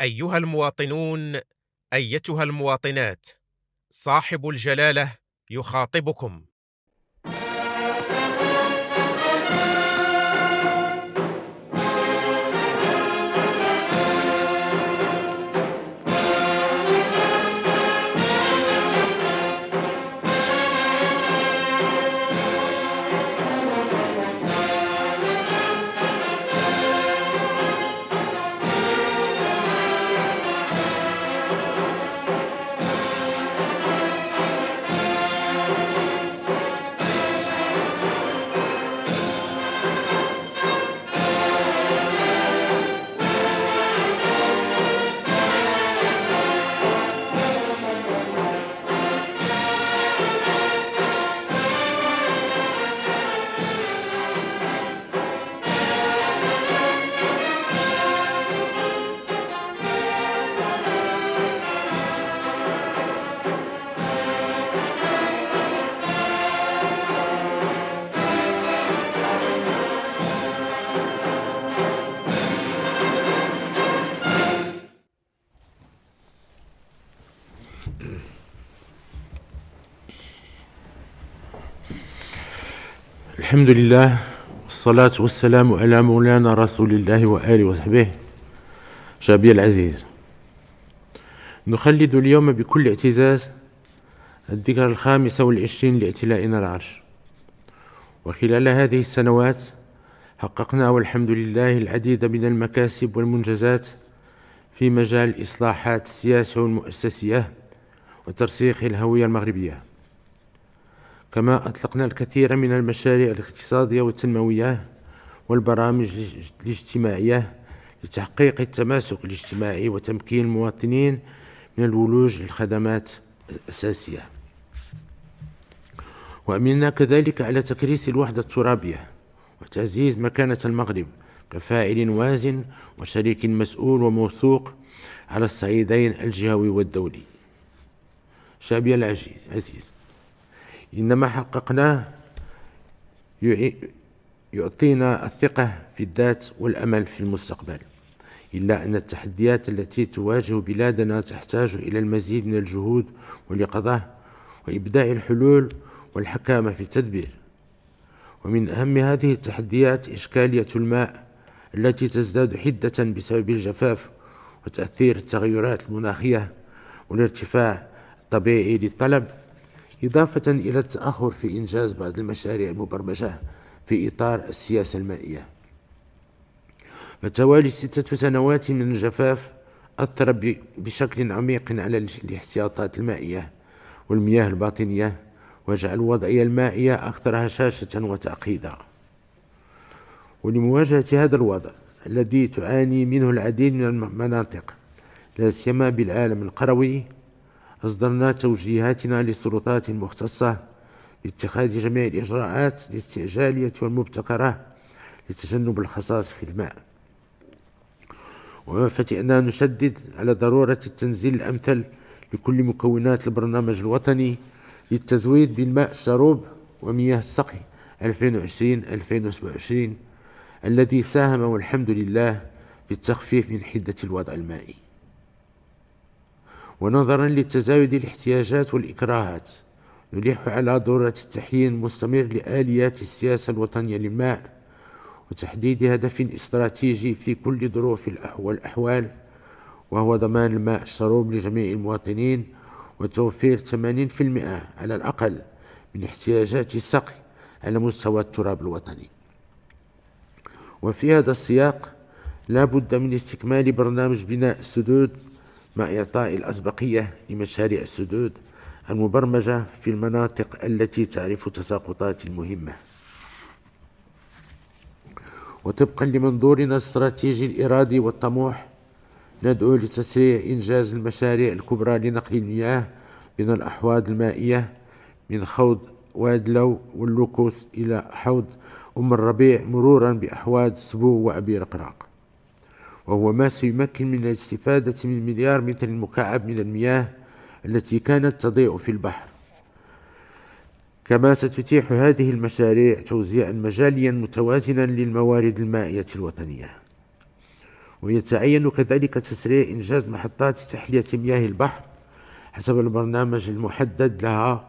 أيها المواطنون، أيتها المواطنات، صاحب الجلالة يخاطبكم. الحمد لله والصلاة والسلام على مولانا رسول الله وآله وصحبه. شعبي العزيز، نخلد اليوم بكل اعتزاز الذكرى 25 لاعتلائنا العرش، وخلال هذه السنوات حققنا والحمد لله العديد من المكاسب والمنجزات في مجال الإصلاحات السياسية والمؤسسية وترسيخ الهوية المغربية، كما أطلقنا الكثير من المشاريع الاقتصادية والتنموية والبرامج الاجتماعية لتحقيق التماسك الاجتماعي وتمكين المواطنين من الولوج للخدمات الأساسية. وأملنا كذلك على تكريس الوحدة الترابية وتعزيز مكانة المغرب كفاعل وازن وشريك مسؤول وموثوق على الصعيدين الجهوي والدولي. شعبي العزيز، إن ما حققناه يعطينا الثقة في الذات والأمل في المستقبل، إلا أن التحديات التي تواجه بلادنا تحتاج إلى المزيد من الجهود واليقظة وإبداع الحلول والحكامة في التدبير. ومن أهم هذه التحديات إشكالية الماء التي تزداد حدة بسبب الجفاف وتأثير التغيرات المناخية والارتفاع الطبيعي للطلب، إضافة إلى التأخر في إنجاز بعض المشاريع المبرمجة في إطار السياسة المائية. فتوالي 6 سنوات من الجفاف أثر بشكل عميق على الاحتياطات المائية والمياه الباطنية، وجعل الوضعية المائية أكثر هشاشة وتعقيدا. ولمواجهة هذا الوضع الذي تعاني منه العديد من المناطق لا سيما بالعالم القروي، أصدرنا توجيهاتنا للسلطات المختصة باتخاذ جميع الإجراءات الاستعجالية والمبتكرة لتجنب الخصاص في الماء. وفتئنا نشدد على ضرورة التنزيل الأمثل لكل مكونات البرنامج الوطني للتزويد بالماء الشروب ومياه السقي 2020-2027 الذي ساهم والحمد لله في التخفيف من حدة الوضع المائي. ونظرا لتزايد الاحتياجات والإكراهات، نلح على ضرورة التحيين المستمر لآليات السياسة الوطنية للماء وتحديد هدف استراتيجي في كل ظروف والأحوال، وهو ضمان الماء الشروب لجميع المواطنين وتوفير 80% على الأقل من احتياجات السقي على مستوى التراب الوطني. وفي هذا السياق لا بد من استكمال برنامج بناء السدود مع إعطاء الأسبقية لمشاريع السدود المبرمجة في المناطق التي تعرف تساقطات مهمة. وطبقا لمنظورنا الاستراتيجي الإرادي والطموح، ندعو لتسريع إنجاز المشاريع الكبرى لنقل المياه من الأحواض المائية من حوض وادلو واللوكوس إلى حوض أم الربيع، مرورا بأحواض سبو وأبي رقراق، وهو ما سيمكن من الاستفادة من مليار متر مكعب من المياه التي كانت تضيع في البحر. كما ستتيح هذه المشاريع توزيعا مجاليا متوازنا للموارد المائية الوطنية. ويتعين كذلك تسريع إنجاز محطات تحلية مياه البحر حسب البرنامج المحدد لها،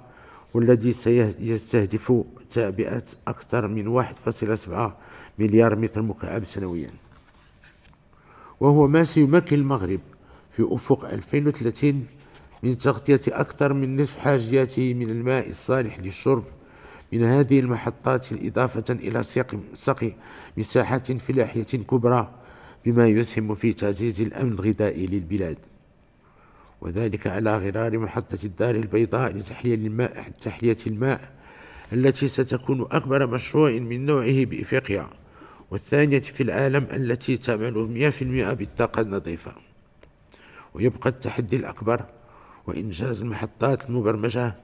والذي سيستهدف تعبئة أكثر من 1.7 مليار متر مكعب سنويا، وهو ما سيمكن المغرب في أفق 2030 من تغطية أكثر من نصف حاجياته من الماء الصالح للشرب من هذه المحطات، إضافة إلى سقي مساحات فلاحية كبرى، بما يسهم في تعزيز الأمن الغذائي للبلاد، وذلك على غرار محطة الدار البيضاء لتحلية الماء التي ستكون أكبر مشروع من نوعه بإفريقيا، والثانية في العالم التي تعمل 100% بالطاقة النظيفة. ويبقى التحدي الأكبر وإنجاز المحطات المبرمجة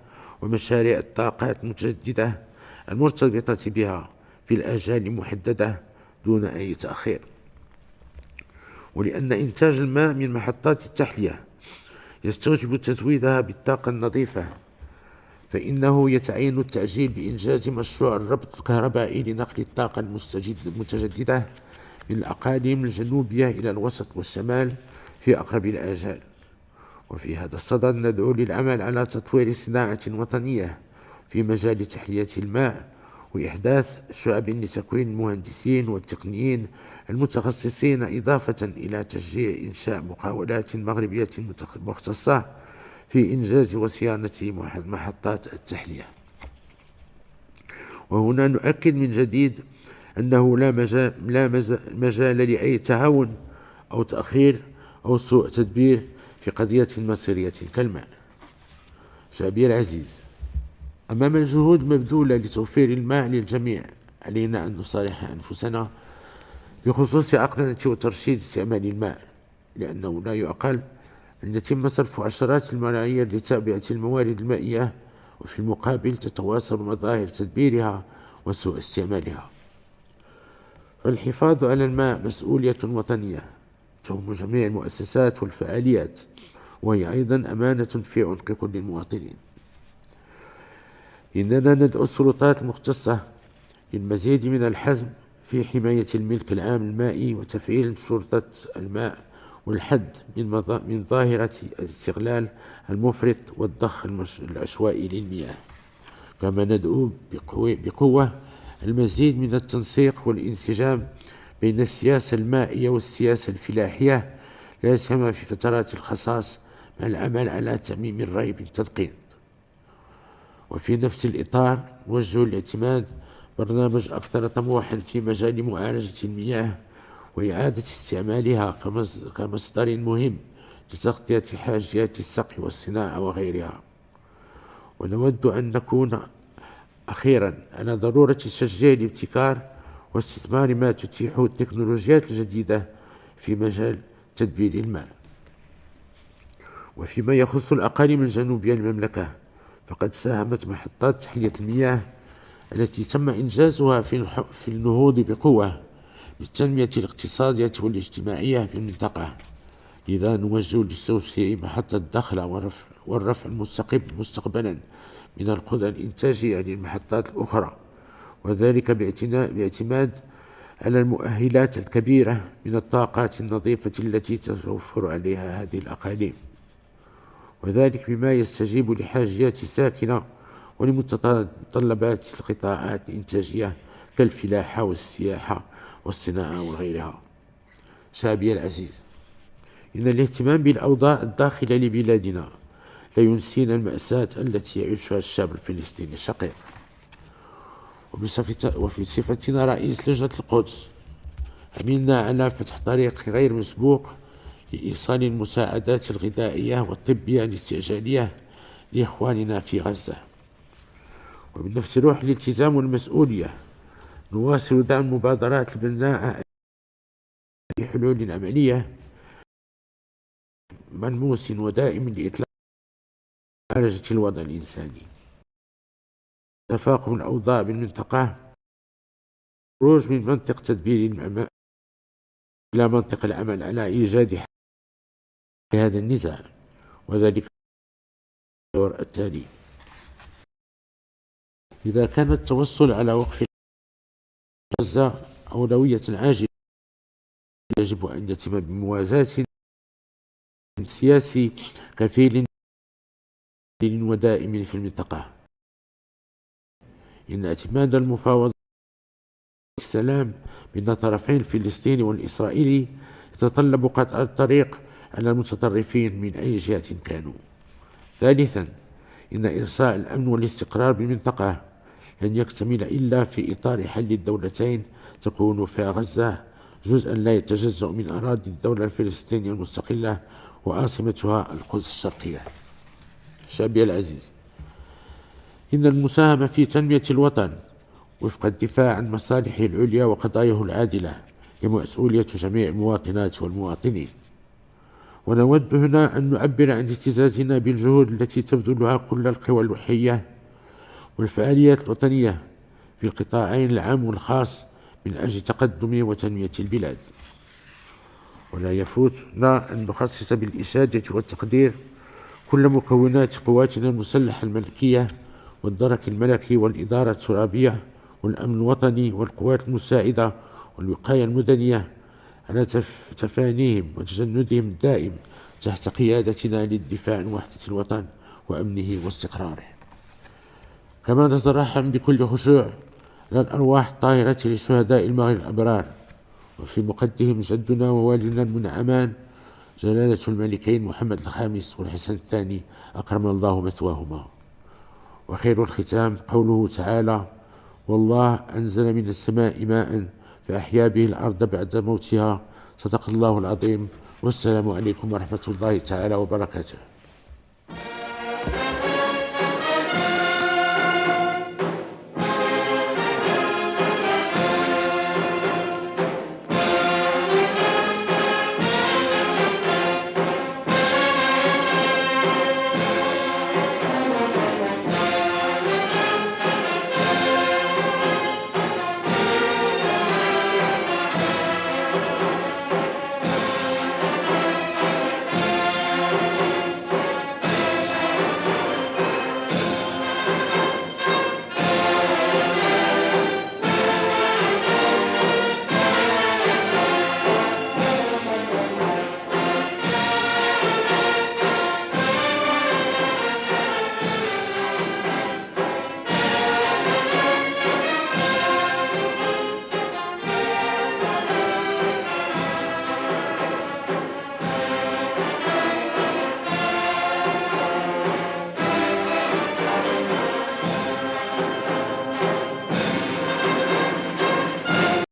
ومشاريع الطاقات المتجددة المرتبطة بها في الآجال المحددة دون أي تأخير. ولأن إنتاج الماء من محطات التحلية يستوجب تزويدها بالطاقة النظيفة، فإنه يتعين التعجيل بإنجاز مشروع الربط الكهربائي لنقل الطاقة المتجددة من الأقاليم الجنوبية إلى الوسط والشمال في أقرب الآجال. وفي هذا الصدد ندعو للعمل على تطوير صناعة وطنية في مجال تحلية الماء، وإحداث شعب لتكوين المهندسين والتقنيين المتخصصين، إضافة إلى تشجيع إنشاء مقاولات مغربية مختصة في إنجاز وصيانة محطات التحلية. وهنا نؤكد من جديد أنه لا مجال لأي تهاون أو تأخير أو سوء تدبير في قضية مصيرية كالماء. شعبي العزيز، أمام الجهود المبذولة لتوفير الماء للجميع، علينا أن نصالح أنفسنا بخصوص عقلنة وترشيد استعمال الماء، لأنه لا يعقل أن يتم صرف عشرات الملايير لتعبئة الموارد المائية، وفي المقابل تتواصل مظاهر تدبيرها وسوء استعمالها. فالحفاظ على الماء مسؤولية وطنية تهم جميع المؤسسات والفعاليات، وهي أيضا أمانة في عنق كل المواطنين. إننا ندعو السلطات المختصة للمزيد من الحزم في حماية الملك العام المائي وتفعيل شرطة الماء، والحد من ظاهرة الاستغلال المفرط والضخ العشوائي للمياه. كما ندعو بقوة المزيد من التنسيق والانسجام بين السياسة المائية والسياسة الفلاحية، لا سيما في فترات الخصاص، مع العمل على تعميم الري بالتنقيط. وفي نفس الإطار نوجه الاعتماد برنامج أكثر طموحا في مجال معالجة المياه وإعادة استعمالها كمصدر مهم لتغطية حاجيات السقي والصناعة وغيرها. ونود أن نكون أخيرا على ضرورة تشجيع الابتكار واستثمار ما تتيحه التكنولوجيات الجديدة في مجال تدبير الماء. وفيما يخص الأقاليم الجنوبية للمملكة، فقد ساهمت محطات تحلية المياه التي تم إنجازها في النهوض بقوة بالتنمية الاقتصادية والاجتماعية بالمنطقة. لذا نوجه لتوسيع محطة دخلة والرفع مستقبلا من القدرة الإنتاجية للمحطات الأخرى، وذلك باعتماد على المؤهلات الكبيرة من الطاقات النظيفة التي تتوفر عليها هذه الأقاليم، وذلك بما يستجيب لحاجيات الساكنة ولمتطلبات القطاعات الإنتاجية كالفلاحة والسياحة والصناعة وغيرها. شعبي العزيز، إن الاهتمام بالأوضاع الداخلة لبلادنا لا ينسينا المأساة التي يعيشها الشعب الفلسطيني الشقيق. وفي صفتنا رئيس لجنة القدس، عملنا على فتح طريق غير مسبوق لإيصال المساعدات الغذائية والطبية الاستعجالية لإخواننا في غزة. وبنفس روح الالتزام والمسؤولية نواصل دعم المبادرات البناءة لحلول عملية ملموس ودائم لإطلاق معالجة الوضع الإنساني، تفاقم الأوضاع بالمنطقة، خروج من منطق تدبير الماء إلى منطق العمل على إيجاد حل لهذا النزاع، وذلك الدور التالي. إذا كان التوصل على وقف غزة أولوية عاجلة يجب أن يتم بموازاة سياسي كفيل ودائم في المنطقة. إن اعتماد المفاوضات السلام بين الطرفين الفلسطيني والإسرائيلي يتطلب قطع الطريق على المتطرفين من أي جهة كانوا. ثالثا، إن إرساء الأمن والاستقرار بالمنطقة لن يكتمل إلا في إطار حل الدولتين تكون فيها غزة جزءا لا يتجزأ من أراضي الدولة الفلسطينية المستقلة وعاصمتها القدس الشرقية. شعبي العزيز، إن المساهمة في تنمية الوطن وفق الدفاع عن مصالحه العليا وقضاياه العادلة هي مسؤولية جميع المواطنات والمواطنين. ونود هنا أن نعبر عن اعتزازنا بالجهود التي تبذلها كل القوى الوحية والفعاليات الوطنية في القطاعين العام والخاص من أجل تقدم وتنمية البلاد. ولا يفوتنا أن نخصص بالإشادة والتقدير كل مكونات قواتنا المسلحة الملكية والدرك الملكي والإدارة الترابية والأمن الوطني والقوات المساعدة والوقاية المدنية على تفانيهم وتجندهم الدائم تحت قيادتنا للدفاع عن وحدة الوطن وأمنه واستقراره. كما نترحم بكل خشوع على الأرواح الطاهرة لشهداء المغرب الأبرار، وفي مقدمهم جدنا ووالدنا المنعمان جلالة الملكين محمد الخامس والحسن الثاني أكرم الله مثواهما. وخير الختام قوله تعالى: والله أنزل من السماء ماء فأحيا به الأرض بعد موتها. صدق الله العظيم، والسلام عليكم ورحمة الله تعالى وبركاته.